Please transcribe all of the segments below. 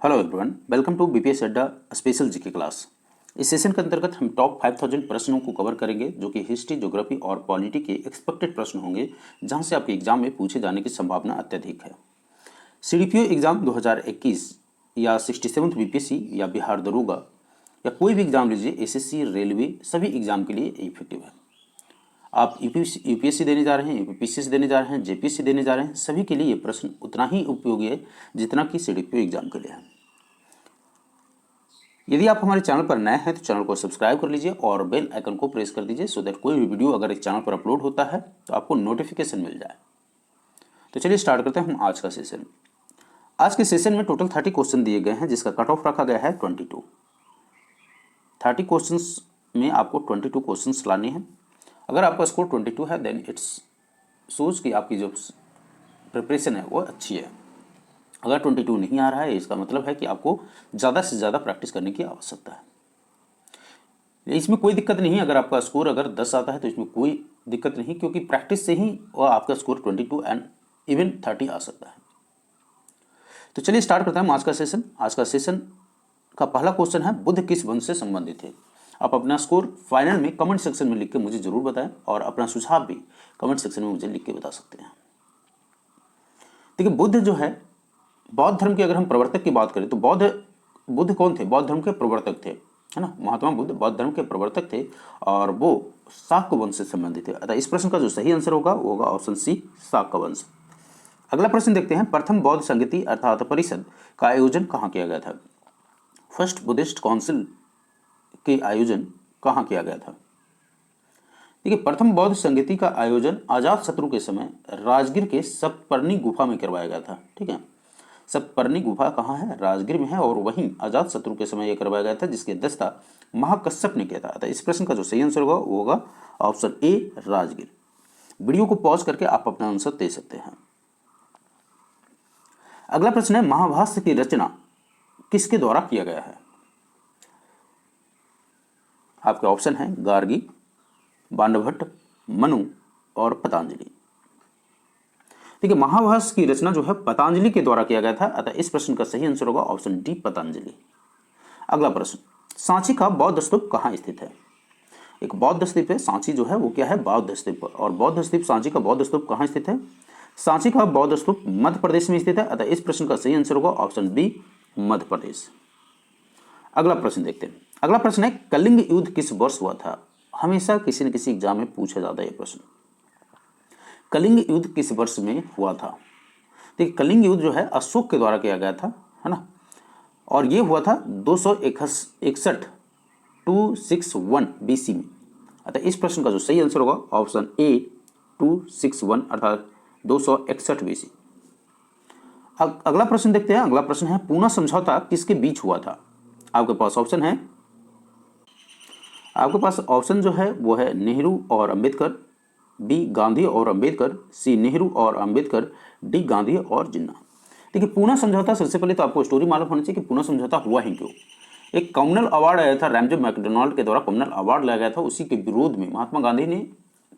Hello everyone, welcome to BPS Adda special GK class. इस session के अंतर्गत हम टॉप 5000 प्रश्नों को कवर करेंगे जो कि हिस्ट्री, ज्योग्राफी और पॉलिटी के एक्सपेक्टेड प्रश्न होंगे, जहां से आपके एग्जाम में पूछे जाने की संभावना अत्यधिक है। सीडीपीओ एग्जाम 2021 या 67th बीपीएससी या बिहार दरोगा या कोई भी एग्जाम लीजिए, एसएससी, रेलवे, सभी एग्जाम के लिए इफेक्टिव है। आप यूपीएससी देने जा रहे हैं, यूपीपीसीएस देने जा रहे हैं, जेपीएससी देने जा रहे हैं, सभी के लिए ये प्रश्न उतना ही उपयोगी है जितना कि सीडीपीओ एग्जाम के लिए है। यदि आप हमारे चैनल पर नए हैं तो चैनल को सब्सक्राइब कर लीजिए और बेल आइकन को प्रेस कर दीजिए सो दैट कोई भी वीडियो अगर इस चैनल पर अपलोड होता है तो आपको नोटिफिकेशन मिल जाए। तो चलिए स्टार्ट करते हैं हम आज का सेशन। आज के सेशन में टोटल 30 क्वेश्चन दिए गए हैं, जिसका कट ऑफ रखा गया है 22। 30 क्वेश्चंस में आपको 22 क्वेश्चंस लाने हैं। अगर आपका स्कोर 22 है देन इट्स शोज कि आपकी जो प्रिपरेशन है वो अच्छी है। अगर 22 नहीं आ रहा है, इसका मतलब है कि आपको ज़्यादा से ज़्यादा प्रैक्टिस करने की आवश्यकता है। इसमें कोई दिक्कत नहीं है, अगर आपका स्कोर अगर 10 आता है तो इसमें कोई दिक्कत नहीं, क्योंकि प्रैक्टिस से ही वह आपका स्कोर 22 एंड इवन 30 आ सकता है। तो चलिए स्टार्ट करते हैं आज का सेशन। आज का सेशन का पहला क्वेश्चन है, बुद्ध किस वंश से संबंधित थे? आप अपना स्कोर फाइनल में कमेंट सेक्शन में लिख के मुझे जरूर बताएं और अपना सुझाव भी कमेंट सेक्शन में मुझे लिख के बता सकते हैं। देखिए, बुद्ध जो है, बौद्ध धर्म की अगर हम प्रवर्तक की बात करें तो बुद्ध कौन थे? बौद्ध धर्म के प्रवर्तक थे, है ना। महात्मा बुद्ध बौद्ध धर्म के प्रवर्तक थे और वो शाक्य वंश से संबंधित थे। अतः इस प्रश्न का जो सही आंसर होगा वो होगा ऑप्शन सी, शाक्य वंश। अगला प्रश्न देखते हैं, प्रथम बौद्ध संगति अर्थात परिषद का आयोजन कहाँ किया गया था? फर्स्ट बुद्धिस्ट काउंसिल के आयोजन कहाँ किया गया था? देखिए, प्रथम बौद्ध संगति का आयोजन अजात शत्रु के समय राजगीर के सप्तपर्णी गुफा में करवाया गया था। ठीक है, सप्तपर्णी गुफा कहाँ है? राजगीर में है और वहीं अजात शत्रु के समय यह करवाया गया था, जिसकी अध्यक्षता महाकश्यप ने किया था। अतः इस प्रश्न का जो सही आंसर होगा वो होगा ऑप्शन ए, राजगीर। वीडियो को पॉज करके आप अपना आंसर दे सकते हैं। अगला प्रश्न है, महाभाष्य की रचना किसके द्वारा किया गया है? आपके ऑप्शन है गार्गी, बाणभट्ट, मनु और पतंजलि। देखिए, महाभाष्य की रचना जो है पतंजलि के द्वारा किया गया था। अतः इस प्रश्न का सही आंसर होगा ऑप्शन डी, पतंजलि। अगला प्रश्न, सांची का बौद्ध स्तूप कहाँ स्थित है? एक बौद्ध स्तूप है, सांची जो है वो क्या है? बौद्ध स्तूप। और बौद्ध स्तूप, सांची का बौद्ध स्तूप कहाँ स्थित है? सांची का बौद्ध स्तूप मध्य प्रदेश में स्थित है। अतः इस प्रश्न का सही आंसर होगा ऑप्शन बी, मध्य प्रदेश। अगला प्रश्न देखते हैं। अगला प्रश्न है, कलिंग युद्ध किस वर्ष हुआ था? हमेशा किसी न किसी एग्जाम में पूछा जाता है ये प्रश्न। कलिंग युद्ध किस वर्ष में हुआ था? देखिए, कलिंग युद्ध जो है अशोक के द्वारा किया गया था, है ना, और ये हुआ था 261 261 बीसी में। अतः इस प्रश्न का जो सही आंसर होगा ऑप्शन ए, 261 अर्थात 261 बीसी। अगला प्रश्न देखते हैं। अगला प्रश्न है, पूना समझौता किसके बीच हुआ था? आपके पास ऑप्शन है, आपके पास ऑप्शन जो है वो है नेहरू और अंबेडकर, बी गांधी और अंबेडकर, सी नेहरू और अंबेडकर, डी गांधी और जिन्ना। देखिए, पूना समझौता, सबसे पहले तो आपको स्टोरी मालूम होनी चाहिए कि पूना समझौता हुआ ही क्यों। एक कम्युनल अवार्ड आया था, रैमजे मैकडोनाल्ड के द्वारा कम्युनल अवार्ड लाया गया था। उसी के विरोध में महात्मा गांधी ने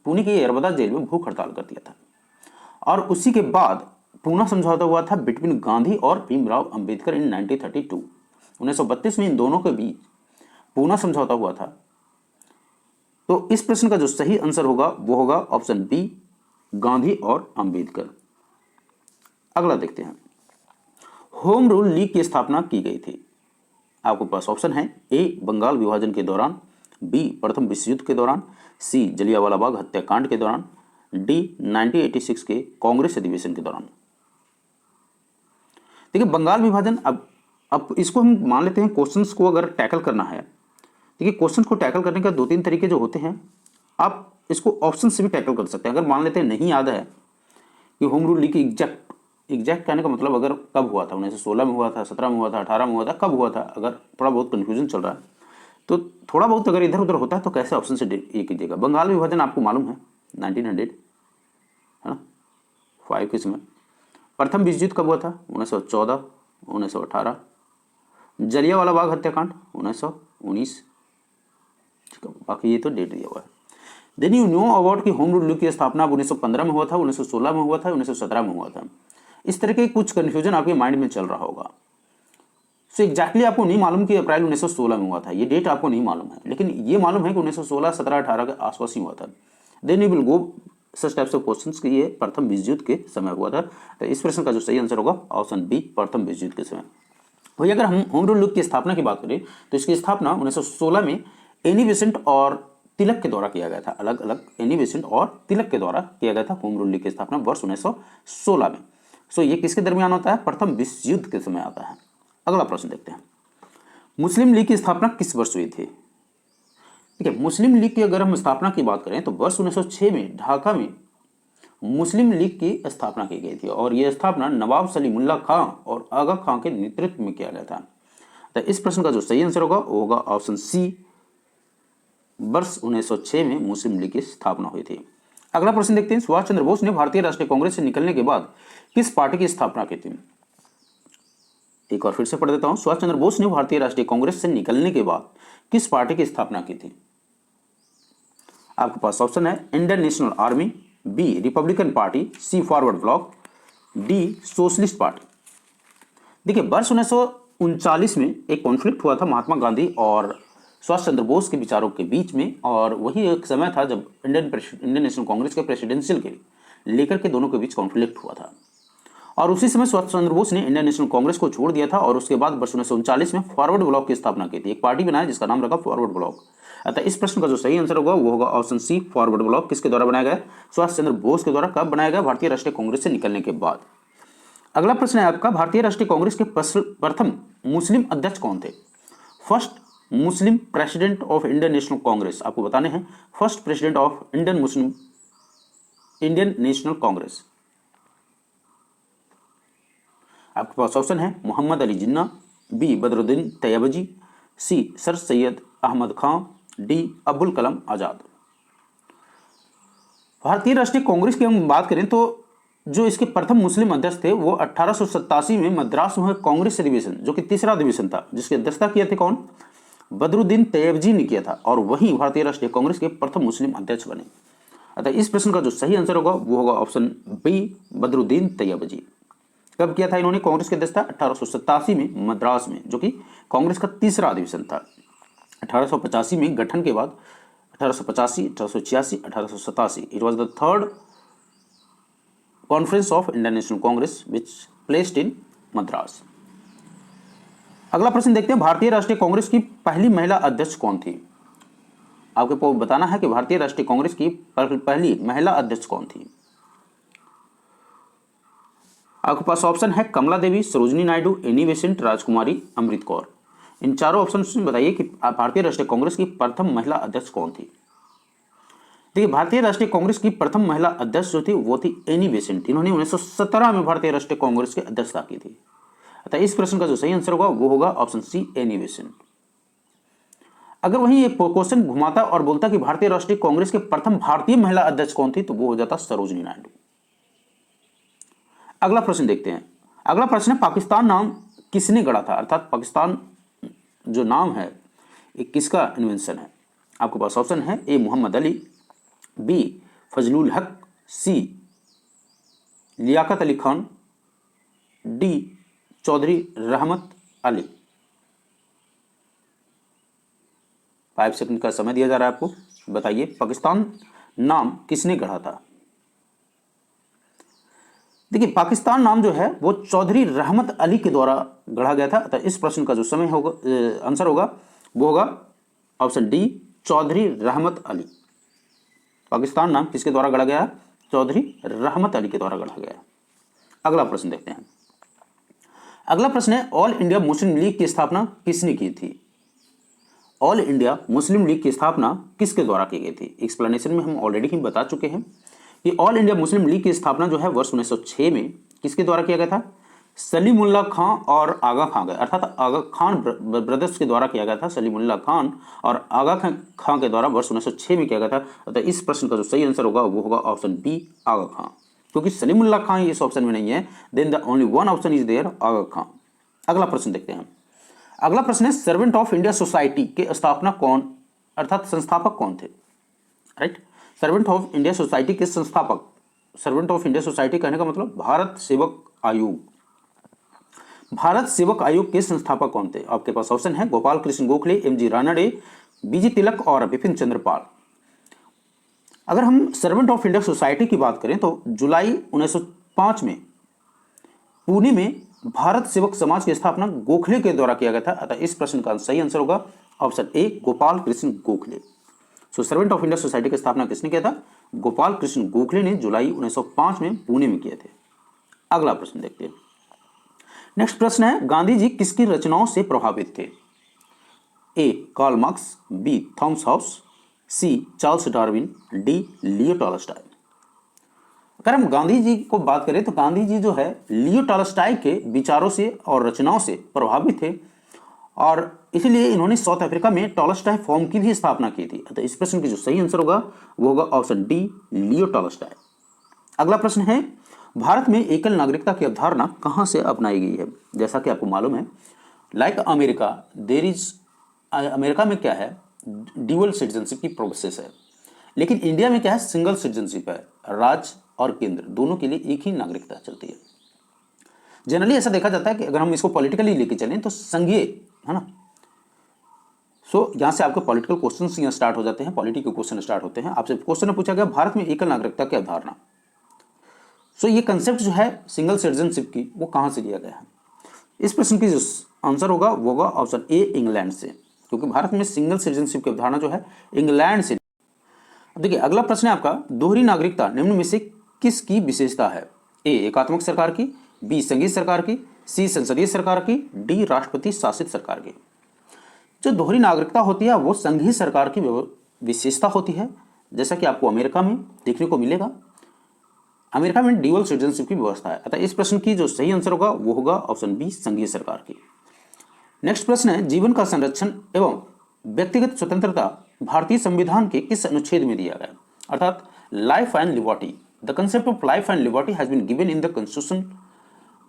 पुणे की यरबदा जेल में भूख हड़ताल कर दिया था और उसी के बाद पूना समझौता हुआ था बिटवीन गांधी और भीमराव अंबेडकर इन 1932। 1932 में इन दोनों के बीच पूना समझौता हुआ था। तो इस प्रश्न का जो सही आंसर होगा वो होगा ऑप्शन बी, गांधी और अंबेडकर। अगला देखते हैं, होम रूल लीग की स्थापना की गई थी। आपके पास ऑप्शन है ए, बंगाल विभाजन के दौरान, बी, प्रथम विश्व युद्ध के दौरान, सी, जलियांवाला बाग हत्याकांड के दौरान, डी, 1986 के कांग्रेस अधिवेशन के दौरान। देखिए, बंगाल विभाजन, अब इसको हम मान लेते हैं क्वेश्चंस को अगर टैकल करना है। देखिए, क्वेश्चन को टैकल करने का 2-3 तरीके जो होते हैं, आप इसको ऑप्शन से भी टैकल कर सकते हैं। अगर मान लेते हैं नहीं याद है कि होम रूल लीग एग्जैक्ट कहने का मतलब अगर कब हुआ था, 1916 में हुआ था, 17 में हुआ था, 18 में हुआ था, कब हुआ था, अगर थोड़ा बहुत कन्फ्यूजन चल रहा है तो थोड़ा बहुत अगर इधर उधर होता है तो कैसे ऑप्शन से ये कीजिएगा। बंगाल विभाजन आपको मालूम है 1900, है ना, 5 के समय। प्रथम विश्व युद्ध कब हुआ था? 1914, 1918। जलियांवाला बाग हत्याकांड 1919। बाकी ये तो डेट दिया हुआ है। देन यू नो अबाउट कि होम रूल लीग की स्थापना 1915 में हुआ था, 1916 में हुआ था, 1917 में हुआ था। इस तरह के कुछ कन्फ्यूजन आपके माइंड में चल रहा होगा। सो एग्जैक्टली आपको नहीं मालूम कि अप्रैल 1916 में हुआ था, ये डेट आपको नहीं मालूम है, लेकिन ये मालूम है कि 1916, 17, 18 के आसपास ही हुआ था। Then you will go such types of questions कि ये प्रथम विश्व युद्ध के समय हुआ था। तो इस प्रश्न का जो सही आंसर होगा ऑप्शन बी, प्रथम विश्व युद्ध के समय। वही अगर हम होम रूल लीग की स्थापना की बात करें तो इसकी स्थापना 1916 में एनी बेसेंट और तिलक के द्वारा किया गया था। अलग अलग एनी बेसेंट और तिलक के द्वारा किया गया था होम रूल लीग की स्थापना वर्ष 1916 में। सो ये किसके दरमियान होता है? प्रथम विश्व युद्ध के समय आता है। अगला प्रश्न देखते हैं, मुस्लिम लीग की स्थापना किस वर्ष हुई थी? ठीक है, मुस्लिम लीग की अगर हम स्थापना की बात करें तो वर्ष 1906 में ढाका में मुस्लिम लीग की स्थापना की गई थी और यह स्थापना नवाब सलीमुल्लाह खां और आगा खां के नेतृत्व में किया गया था। तो इस प्रश्न का जो सही आंसर होगा वो होगा ऑप्शन सी, वर्ष 1906 में मुस्लिम लीग की स्थापना हुई थी। अगला प्रश्न देखते हैं, सुभाष चंद्र बोस ने भारतीय राष्ट्रीय कांग्रेस से निकलने के बाद किस पार्टी की स्थापना की थी? एक बार फिर से पढ़ देता हूं, सुभाष चंद्र बोस ने भारतीय राष्ट्रीय कांग्रेस से निकलने के बाद किस पार्टी की स्थापना की थी? आपके पास ऑप्शन है Indian National Army, B Republican Party, C Forward Bloc, D Socialist Party. देखिए, वर्ष 1939 में एक कॉन्फ्लिक्ट हुआ था महात्मा गांधी और सुभाष चंद्र बोस के विचारों के बीच में, और वही एक समय था जब इंडियन नेशनल कांग्रेस के प्रेसिडेंशियल के लेकर के दोनों के बीच कॉन्फ्लिक्ट हुआ था। और उसी समय सुभाष चंद्र बोस ने इंडियन नेशनल कांग्रेस को छोड़ दिया था और उसके बाद वर्ष 1939 में फॉरवर्ड ब्लॉक की स्थापना की थी। एक पार्टी बनाया जिसका नाम रखा फॉरवर्ड ब्लॉक। अतः इस प्रश्न का जो सही आंसर होगा वो होगा ऑप्शन सी, फॉरवर्ड ब्लॉक। किसके द्वारा बनाया गया? सुभाष चंद्र बोस के द्वारा। कब बनाया गया? भारतीय राष्ट्रीय कांग्रेस से निकलने के बाद। अगला प्रश्न है आपका, भारतीय राष्ट्रीय कांग्रेस के प्रथम मुस्लिम अध्यक्ष कौन थे? First Muslim president of Indian national Congress आपको बताने हैं। First president of Indian national Congress. आपके पास ऑप्शन है मोहम्मद अली जिन्ना, बी बदरुद्दीन तैयबजी, सी सर सैयद अहमद खान, डी अब्दुल कलाम आजाद। भारतीय राष्ट्रीय कांग्रेस की हम बात करें तो जो इसके प्रथम मुस्लिम अध्यक्ष थे वो 1887 में मद्रास में कांग्रेस अधिवेशन, जो कि तीसरा अधिवेशन था, जिसकी अध्यक्षता किए थे कौन? बदरुद्दीन तैयबजी ने किया था, और वही भारतीय राष्ट्रीय कांग्रेस के प्रथम मुस्लिम अध्यक्ष बने। अतः इस प्रश्न का जो सही आंसर होगा वो होगा ऑप्शन बी, बदरुद्दीन तैयबजी। कब किया था इन्होंने कांग्रेस की अध्यक्षता? 1887 में मद्रास में, जो कि कांग्रेस का तीसरा अधिवेशन था। 1885 में गठन के बाद 1885, 1886, 1887 it was the third conference of Indian national Congress which placed in Madras. अगला प्रश्न देखते हैं, भारतीय राष्ट्रीय कांग्रेस की पहली महिला अध्यक्ष कौन थी? आपको बताना है कि भारतीय राष्ट्रीय कांग्रेस की पहली महिला अध्यक्ष कौन थी। आपके पास ऑप्शन है कमला देवी, सरोजनी नायडू, एनी बेसेंट, राजकुमारी, अमृत कौर। इन चारों ऑप्शन में बताइए कि भारतीय राष्ट्रीय कांग्रेस की प्रथम महिला अध्यक्ष कौन थी। देखिए, भारतीय राष्ट्रीय कांग्रेस की प्रथम महिला अध्यक्ष जो थी वो थी एनी बेसेंट। इन्होंने 1917 में भारतीय राष्ट्रीय कांग्रेस की अध्यक्षता की थी। अतः इस प्रश्न का जो सही आंसर होगा वो होगा ऑप्शन सी, एनी बेसेंट। अगर वहीं एक क्वेश्चन घुमाता और बोलता कि भारतीय राष्ट्रीय कांग्रेस के प्रथम भारतीय महिला अध्यक्ष कौन थी, तो वो हो जाता सरोजनी नायडू। अगला प्रश्न देखते हैं। अगला प्रश्न है, पाकिस्तान नाम किसने गढ़ा था? अर्थात पाकिस्तान जो नाम है ये किसका इन्वेंशन है? आपके पास ऑप्शन है ए मोहम्मद अली, बी फजलुल हक, सी लियाकत अली खान, डी चौधरी रहमत अली। 5 सेकंड का समय दिया जा रहा है आपको, बताइए पाकिस्तान नाम किसने गढ़ा था? देखिए, पाकिस्तान नाम जो है वो चौधरी रहमत अली के द्वारा गढ़ा गया था। अतः इस प्रश्न का जो समय होगा आंसर होगा वो होगा ऑप्शन डी, चौधरी रहमत अली। पाकिस्तान नाम किसके द्वारा गढ़ा गया? चौधरी रहमत अली के द्वारा गढ़ा गया। अगला प्रश्न देखते हैं। अगला प्रश्न है, ऑल इंडिया मुस्लिम लीग की स्थापना किसने की थी? ऑल इंडिया मुस्लिम लीग की स्थापना किसके द्वारा की गई थी? एक्सप्लेनेशन में हम ऑलरेडी ही बता चुके हैं कि ऑल इंडिया मुस्लिम लीग की स्थापना जो है वर्ष 1906 में किसके द्वारा किया गया था? सलीमुल्लाह खां और आगा खां का, अर्थात आगा खान ब्रदर्स के द्वारा किया गया था। सलीमुल्लाह खान और आगा खां के द्वारा वर्ष 1906 में किया गया था। अतः इस प्रश्न का जो सही आंसर होगा वो होगा ऑप्शन बी, आगा खां। क्योंकि सलीमुल्लाह खान इस ऑप्शन में नहीं है, then the only one option is there, Aga Khan. अगला प्रश्न देखते हैं। अगला प्रश्न है, सर्वेंट ऑफ इंडिया सोसाइटी के स्थापना कौन, अर्थात संस्थापक कौन थे? Right, servant of India society के संस्थापक, सर्वेंट ऑफ इंडिया सोसाइटी कहने का मतलब भारत सेवक आयोग। भारत सेवक आयोग के संस्थापक कौन थे? आपके पास ऑप्शन है गोपाल कृष्ण गोखले, एम.जी. रानडे, बी.जी. तिलक और बिपिन चंद्र पाल। अगर हम सर्वेंट ऑफ इंडिया सोसाइटी की बात करें तो जुलाई 1905 में पुणे में भारत सेवक समाज की स्थापना गोखले के द्वारा किया गया था। अतः इस प्रश्न का सही आंसर होगा option A Gopal Krishna Gokhale. So servant of India society की स्थापना किसने किया था? गोपाल कृष्ण गोखले ने जुलाई 1905 में पुणे में किए थे। अगला प्रश्न देखते हैं। नेक्स्ट प्रश्न है गांधी जी किसकी रचनाओं से प्रभावित थे? A Karl Marx, B Thomas Hobbes, C Charles Darwin, D Leo Tolstoy. अगर हम गांधी जी को बात करें तो गांधी जी जो है लियो टॉलस्टॉय के विचारों से और रचनाओं से प्रभावित थे और इसलिए इन्होंने साउथ अफ्रीका में टॉलस्टॉय फॉर्म की भी स्थापना की थी। तो इस प्रश्न की जो सही आंसर होगा वो होगा ऑप्शन डी लियो टॉलस्टॉय। अगला प्रश्न है भारत में एकल नागरिकता की अवधारणा कहां से अपनाई गई है? जैसा कि आपको मालूम है like America there is America में क्या है ड्यूअल सिटीजनशिप की प्रोसेस है, लेकिन इंडिया में क्या है सिंगल सिटीजनशिप है। राज्य और केंद्र दोनों के लिए एक ही नागरिकता चलती है। जनरली ऐसा देखा जाता है कि अगर हम इसको पॉलिटिकली लेके चलें तो संघीय है ना। सो यहाँ से आपके पॉलिटिकल क्वेश्चन यहाँ स्टार्ट हो जाते हैं, पॉलिटिकल क्वेश्चन स्टार्ट होते हैं। आपसे क्वेश्चन में पूछा गया भारत में एकल नागरिकता की अवधारणा। सो ये कंसेप्ट जो है सिंगल सिटीजनशिप की वो कहाँ से लिया गया है? इस प्रश्न की जो आंसर होगा वो होगा ऑप्शन ए इंग्लैंड से, क्योंकि भारत में सिंगल सिटीजनशिप की अवधारणा जो है इंग्लैंड से। देखिए अगला प्रश्न है आपका दोहरी नागरिकता निम्न में से किसकी विशेषता है? ए एकात्मक सरकार की, बी संघीय सरकार की, सी संसदीय सरकार की, डी राष्ट्रपति शासित सरकार की। जो दोहरी नागरिकता होती है वो संघीय सरकार की विशेषता होती है, जैसा कि आपको अमेरिका में देखने को मिलेगा। अमेरिका में ड्यूअल सिटीजनशिप की व्यवस्था है। अतः इस प्रश्न की जो सही आंसर होगा वो होगा ऑप्शन बी संघीय सरकार की। नेक्स्ट प्रश्न है जीवन का संरक्षण एवं व्यक्तिगत स्वतंत्रता भारतीय संविधान के किस अनुच्छेद में दिया गया? अर्थात life and liberty, the concept of life and liberty has been given in the constitution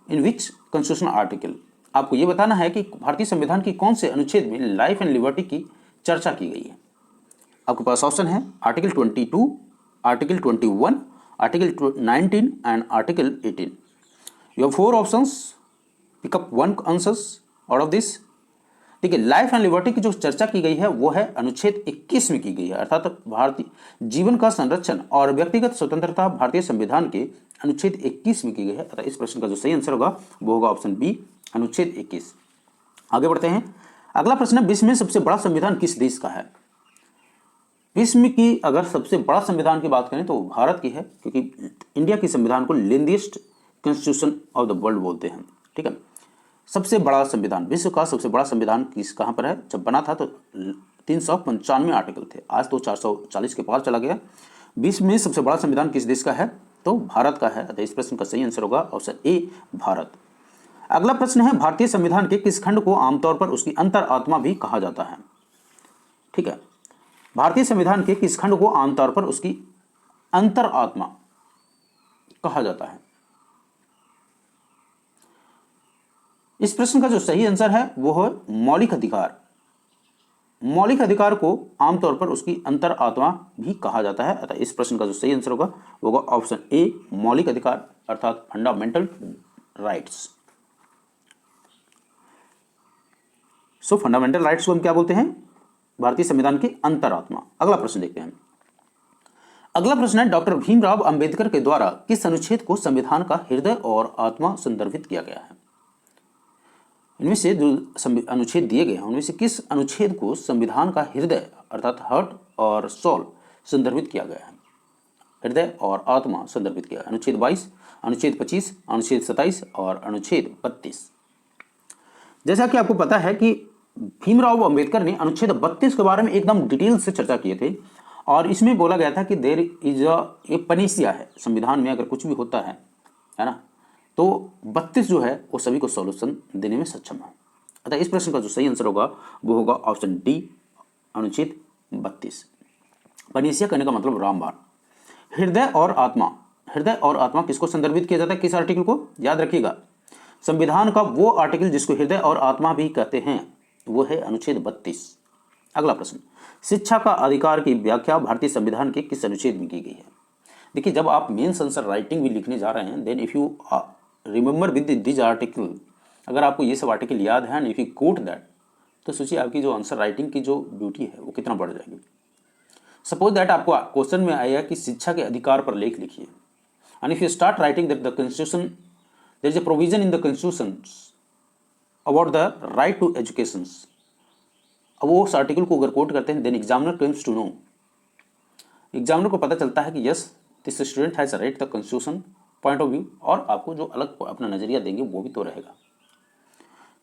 in which constitution article. आपको यह बताना है कि भारतीय संविधान की कौन से अनुच्छेद में लाइफ एंड लिबर्टी की चर्चा की गई है। आपके पास ऑप्शन है article 22, article 21, article 19 and article 18। You have 4 options, pick up 1 answers out of this. देखिए लाइफ एंड लिबर्टी की जो चर्चा की गई है वो है अनुच्छेद 21 में की गई है, अर्थात भारतीय जीवन का संरक्षण और व्यक्तिगत स्वतंत्रता भारतीय संविधान के अनुच्छेद 21 में की गई है। अतः इस प्रश्न का जो सही आंसर होगा वो होगा ऑप्शन बी अनुच्छेद 21। आगे बढ़ते हैं। अगला प्रश्न है विश्व में सबसे बड़ा संविधान किस देश का है? विश्व की अगर सबसे बड़ा संविधान की बात करें तो भारत की है, क्योंकि इंडिया की संविधान को lengthiest constitution of the world बोलते हैं। ठीक है, सबसे बड़ा संविधान, विश्व का सबसे बड़ा संविधान किस कहाँ पर है? जब बना था तो 395 आर्टिकल थे, आज तो 440 के पार चला गया। विश्व में सबसे बड़ा संविधान किस देश का है? तो भारत का है। इस प्रश्न का सही आंसर होगा ऑप्शन ए भारत। अगला प्रश्न है भारतीय संविधान के किस खंड को आमतौर पर उसकी अंतर आत्मा भी कहा जाता है? ठीक है, भारतीय संविधान के किस खंड को आमतौर पर उसकी अंतर आत्मा कहा जाता है? इस प्रश्न का जो सही आंसर है वो है मौलिक अधिकार। मौलिक अधिकार को आमतौर पर उसकी अंतर आत्मा भी कहा जाता है। अतः इस प्रश्न का जो सही आंसर होगा वो होगा ऑप्शन ए मौलिक अधिकार अर्थात फंडामेंटल राइट्स। सो फंडामेंटल राइट्स को हम क्या बोलते हैं? भारतीय संविधान की अंतरात्मा। अगला प्रश्न देखते हैं। अगला प्रश्न है डॉक्टर भीमराव अंबेडकर के द्वारा किस अनुच्छेद को संविधान का हृदय और आत्मा संदर्भित किया गया है? इनमें से जो अनुच्छेद दिए गए हैं उनमें से किस अनुच्छेद को संविधान का हृदय अर्थात हार्ट और सोल संदर्भित किया गया है? हृदय और आत्मा संदर्भित किया। अनुच्छेद 22, अनुच्छेद 25, अनुच्छेद 27 और अनुच्छेद 32। जैसा कि आपको पता है कि भीमराव अंबेडकर ने अनुच्छेद 32 के बारे में एकदम डिटेल से चर्चा किए थे और इसमें बोला गया था कि देयर इज ए पनेसिया है, संविधान में अगर कुछ भी होता है ना, तो 32 जो है वो सभी को सॉल्यूशन देने में सक्षम है। अतः इस प्रश्न का जो सही आंसर होगा वो होगा ऑप्शन डी अनुच्छेद 32। पनेसिया कहने का मतलब रामबाण। हृदय और आत्मा, हृदय और आत्मा किसको संदर्भित किया जाता है? किस आर्टिकल को? याद रखिएगा, संविधान का वो आर्टिकल जिसको हृदय और आत्मा भी कहते हैं वो है अनुच्छेद 32। अगला प्रश्न, शिक्षा का अधिकार की व्याख्या भारतीय संविधान के किस अनुच्छेद में की गई है? देखिए जब आप मेंस आंसर राइटिंग भी लिखने जा रहे हैं, then if you remember with this article अगर आपको ये सब आर्टिकल याद है, इफ यू कोट दैट, तो सोचिए आपकी जो आंसर राइटिंग की जो ब्यूटी है वो कितना बढ़ जाएगी। सपोज दैट आपको क्वेश्चन में आया कि शिक्षा के अधिकार पर लेख लिखिए, and if you start writing that the constitution, there is a provision in the constitution about the right to education. अब वो उस आर्टिकल को अगर कोट करते हैं, then examiner comes to know, examiner को पता चलता है कि yes this student has read the constitution point of view, और आपको जो अलग अपना नजरिया देंगे वो भी तो रहेगा।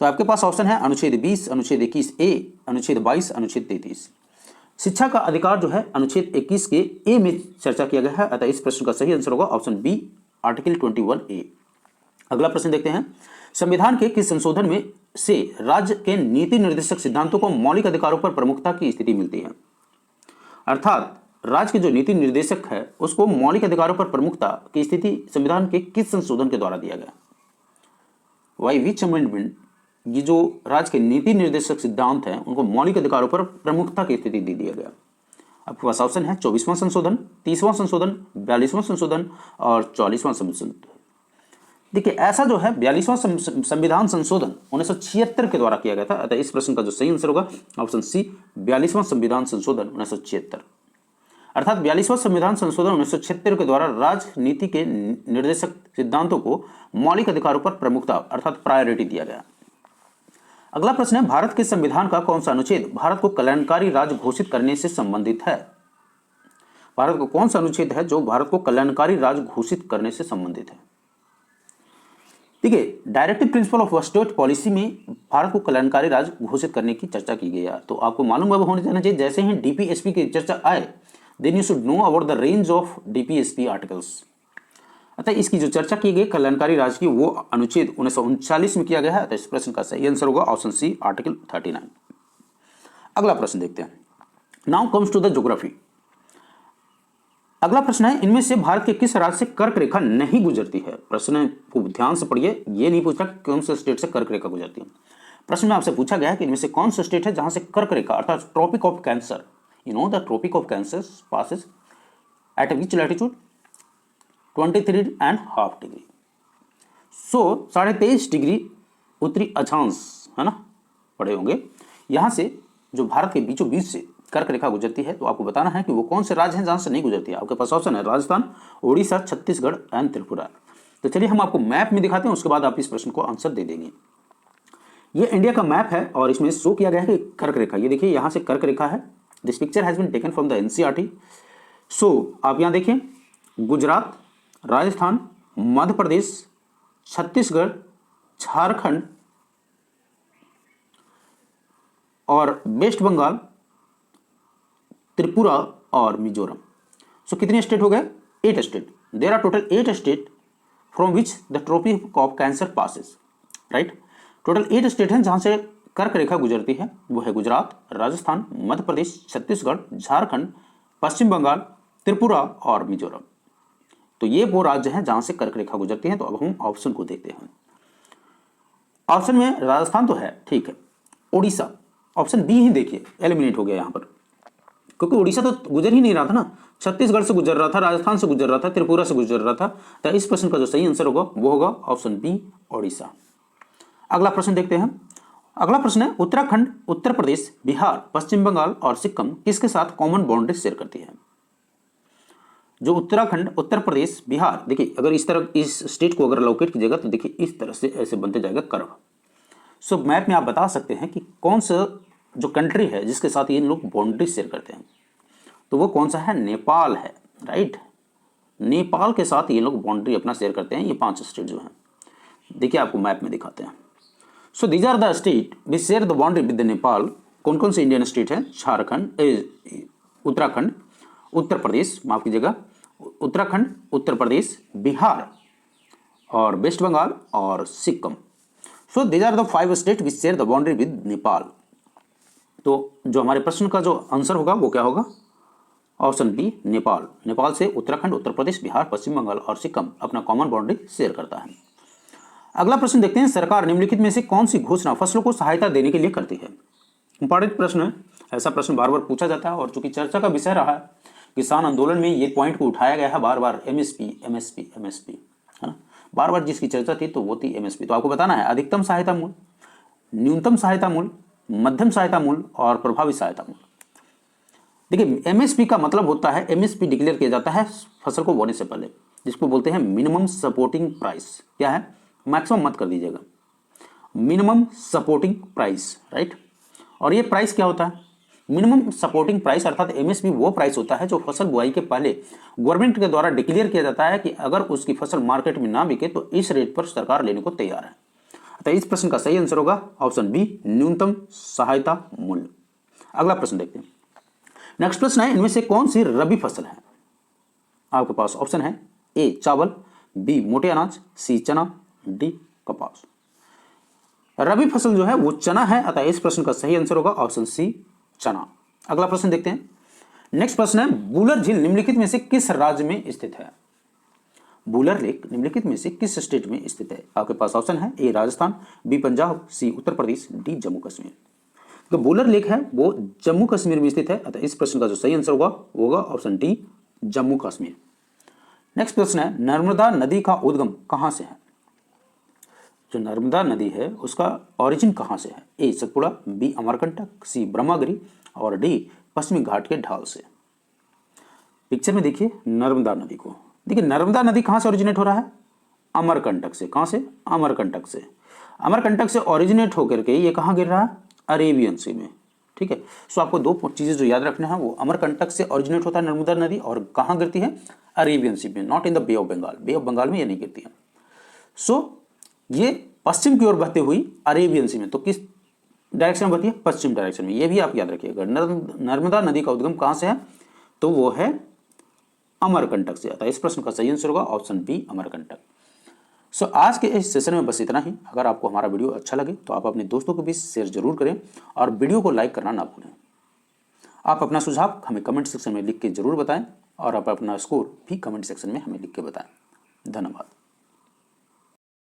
तो आपके पास ऑप्शन है अनुच्छेद 20, अनुच्छेद 21 ए, अनुच्छेद 22, अनुच्छेद 33। शिक्षा का अधिकार जो है अनुच्छेद 21 के ए में चर्चा किया गया है, अतः इस प्रश्न का सही आंसर होगा ऑप्शन बी, आर्टिकल 21 ए। अगला प्रश्न देखते हैं, संविधान के किस संशोधन में से राज्य के नीति निर्देशक सिद्धांतों को मौलिक अधिकारों पर प्रमुखता की स्थिति मिलती है। अर्थात राज्य के जो नीति निर्देशक है उसको मौलिक अधिकारों पर प्रमुखता की स्थिति संविधान के किस संशोधन के द्वारा दिया गया। वाई विच अमेंडमेंट, ये जो राज्य के नीति निर्देशक सिद्धांत हैं उनको मौलिक अधिकारों पर प्रमुखता की स्थिति दे दिया गया। आपके पास ऑप्शन है 24वां संशोधन, 30वां संशोधन, 42वां संशोधन और 44वां संशोधन। देखिए ऐसा जो है 42वां संविधान संशोधन 1976 के द्वारा किया गया था, अतः इस प्रश्न का जो सही आंसर होगा ऑप्शन सी, 42वां संविधान संशोधन 1976। अर्थात 42वां संविधान संशोधन 1976 के द्वारा राजनीति के निर्देशक सिद्धांतों को मौलिक अधिकारों पर प्रमुखता अर्थात प्रायोरिटी दिया गया। अगला प्रश्न है, भारत के संविधान का कौन सा अनुच्छेद भारत को कल्याणकारी राज्य घोषित करने से संबंधित है। भारत को कौन सा अनुच्छेद है जो भारत को कल्याणकारी राज्य घोषित करने से संबंधित है। देखिए directive principle of state policy में भारत को कल्याणकारी राज्य घोषित करने की चर्चा की गई है। तो आपको मालूम अब होने जाना चाहिए, जैसे ही डीपीएसपी की चर्चा आए then you should know about the range of DPSP articles. अतः इसकी जो चर्चा की गई कल्याणकारी राज्य की वो अनुच्छेद 1939 में किया गया है, अतः इस प्रश्न का सही आंसर होगा ऑप्शन सी, आर्टिकल 39। अगला प्रश्न देखते हैं, now comes to the geography. अगला प्रश्न है, इनमें से भारत के किस राज्य से कर्क रेखा नहीं गुजरती है। प्रश्न को ध्यान से पढ़िए, ये नहीं पूछा कौन से स्टेट से कर्क रेखा गुजरती है। प्रश्न में आपसे पूछा गया है कि इनमें से कौन सा स्टेट है जहां से कर्क रेखा अर्थात tropic of cancer, you know the tropic of cancer passes at which latitude 23.5 degree, so 23.5 degree उत्तरी अक्षांश है ना, पढ़े होंगे। यहां से जो भारत के बीचों बीच से कर्क रेखा गुजरती है, तो आपको बताना है कि वो कौन से राज्य हैं जहां से नहीं गुजरती है। आपके पास ऑप्शन है राजस्थान, उड़ीसा, छत्तीसगढ़ एंड त्रिपुरा। तो चलिए हम आपको मैप में दिखाते हैं, उसके बाद आप इस प्रश्न को आंसर दे देंगे। ये इंडिया का मैप है और इसमें शो किया गया है कि कर्क रेखा, ये देखिए यहाँ से कर्क रेखा है। This picture has been taken from the NCERT. So आप यहाँ देखिए गुजरात, राजस्थान, मध्य प्रदेश, छत्तीसगढ़, झारखंड और वेस्ट बंगाल, त्रिपुरा और मिजोरम। सो कितने स्टेट हो गए, 8 state. There are total 8 state from which the tropic of cancer passes, right. Total 8 state हैं जहां से कर्क रेखा गुजरती है, वो है गुजरात, राजस्थान, मध्य प्रदेश, छत्तीसगढ़, झारखंड, पश्चिम बंगाल, त्रिपुरा और मिजोरम। तो ये वो राज्य हैं जहां से कर्क रेखा गुजरती है। तो अब हम ऑप्शन को देखते हैं। ऑप्शन में राजस्थान तो है, ठीक है। उड़ीसा, ऑप्शन बी ही देखिए एलिमिनेट हो गया यहाँ पर, क्योंकि उड़ीसा तो गुजर ही नहीं रहा था ना, छत्तीसगढ़ से गुजर रहा था, राजस्थान से गुजर रहा था, त्रिपुरा से गुजर रहा था। तो इस प्रश्न का जो सही आंसर होगा वो होगा ऑप्शन बी, उड़ीसा। अगला प्रश्न देखते हैं। अगला प्रश्न है, उत्तराखंड, उत्तर प्रदेश, बिहार, पश्चिम बंगाल और सिक्किम किसके साथ कॉमन बाउंड्री शेयर करती है। जो उत्तराखंड, उत्तर प्रदेश, बिहार, देखिए अगर इस तरह इस स्टेट को अगर लोकेट कीजिएगा तो देखिए इस तरह से ऐसे बनते जाएगा कर्व। सो मैप में आप बता सकते हैं कि कौन सा जो कंट्री है जिसके साथ ये लोग बाउंड्री शेयर करते हैं, तो वो कौन सा है, नेपाल है, राइट। नेपाल के साथ ये लोग बाउंड्री अपना शेयर करते हैं, ये 5 स्टेट जो हैं। देखिए आपको मैप में दिखाते हैं। So these are the state which share the boundary with the Nepal. कौन कौन से इंडियन स्टेट हैं, झारखंड, उत्तराखंड, उत्तर प्रदेश, माफ कीजिएगा, उत्तराखंड, उत्तर प्रदेश, बिहार और वेस्ट बंगाल और Sikkim. So these are the 5 state which share the boundary with Nepal. तो जो हमारे प्रश्न का जो आंसर होगा वो क्या होगा, ऑप्शन बी, नेपाल। नेपाल से उत्तराखंड, उत्तर प्रदेश, बिहार, पश्चिम बंगाल और सिक्किम अपना कॉमन बाउंड्री शेयर करता है। अगला प्रश्न देखते हैं, सरकार निम्नलिखित में से कौन सी घोषणा फसलों को सहायता देने के लिए करती है। इंपॉर्टेंट प्रश्न है, ऐसा प्रश्न बार बार पूछा जाता है और चूंकि चर्चा का विषय रहा है, किसान आंदोलन में ये पॉइंट को उठाया गया है बार बार, एमएसपी एमएसपी एमएसपी, है ना। बार बार जिसकी चर्चा थी तो वो थी एमएसपी। तो आपको बताना है अधिकतम सहायता मूल्य, न्यूनतम सहायता मूल्य, मध्यम सहायता मूल्य और प्रभावी सहायता मूल्य। देखिए एमएसपी का मतलब होता है, एमएसपी डिक्लेयर किया जाता है फसल को बोने से पहले, जिसको बोलते हैं मिनिमम सपोर्टिंग प्राइस। क्या है, मैक्सिमम मत कर दीजिएगा, मिनिमम सपोर्टिंग प्राइस, राइट। और ये प्राइस क्या होता है, मिनिमम सपोर्टिंग प्राइस अर्थात एमएसपी वो प्राइस होता है जो फसल बुआई के पहले गवर्नमेंट के द्वारा डिक्लेयर किया जाता है कि अगर उसकी फसल मार्केट में ना बिके तो इस रेट पर सरकार लेने को तैयार है। तो इस प्रश्न का सही आंसर होगा ऑप्शन बी, न्यूनतम सहायता मूल्य। अगला प्रश्न देखते हैं। नेक्स्ट प्रश्न है, इनमें से कौन सी रबी फसल है? आपके पास ऑप्शन है ए चावल, बी मोटे अनाज, सी चना, डी कपास। रबी फसल जो है वो चना है, अतः इस प्रश्न का सही आंसर होगा ऑप्शन सी, चना। अगला प्रश्न देखते हैं। नेक्स्ट प्रश्न है, बूलर झील निम्नलिखित में से किस राज्य में स्थित है? बूलर लेक निम्नलिखित में से किस स्टेट में स्थित है? आपके पास ऑप्शन है ए राजस्थान, बी पंजाब, सी उत्तर प्रदेश, डी जम्मू कश्मीर। तो बूलर लेक है वो जम्मू कश्मीर में स्थित है, अतः इस प्रश्न का जो सही आंसर होगा option D, Jammu Kashmir. Next प्रश्न है, नर्मदा नदी का उद्गम कहां से है? जो नर्मदा नदी है उसका ओरिजिन कहां से है? ए सतपुड़ा, बी अमरकंटक, सी ब्रह्मगिरी और डी पश्चिमी घाट के ढाल से। पिक्चर में देखिए नर्मदा नदी को, देखिए नर्मदा नदी कहां से ओरिजिनेट हो रहा है? अमरकंटक से। कहां से? अमरकंटक से। अमरकंटक से ओरिजिनेट होकर के ये कहां गिर रहा है? अरेबियन सी में। ठीक है, सो आपको दो चीजें जो याद रखना है, वो अमरकंटक से ओरिजिनेट होता है नर्मदा नदी और कहां गिरती है? अरेबियन सी में, not in the bay of Bengal. Bay of Bengal में ये नहीं गिरती है। सो ये पश्चिम की ओर बहते हुई अरेबियन सी में, तो किस डायरेक्शन में बहती है? पश्चिम डायरेक्शन में। ये भी आप याद रखिएगा। नर्मदा नदी का उद्गम कहां से है? तो वो है अमरकंटक से। अतः इस प्रश्न का सही आंसर होगा ऑप्शन बी, अमरकंटक। सो आज के इस सेशन में बस इतना ही। अगर आपको हमारा वीडियो अच्छा लगे तो आप अपने दोस्तों को भी शेयर जरूर करें और वीडियो को लाइक करना ना भूलें। आप अपना सुझाव हमें कमेंट सेक्शन में लिख के जरूर बताएं और आप अपना स्कोर भी कमेंट सेक्शन में हमें लिख के बताएं। धन्यवाद।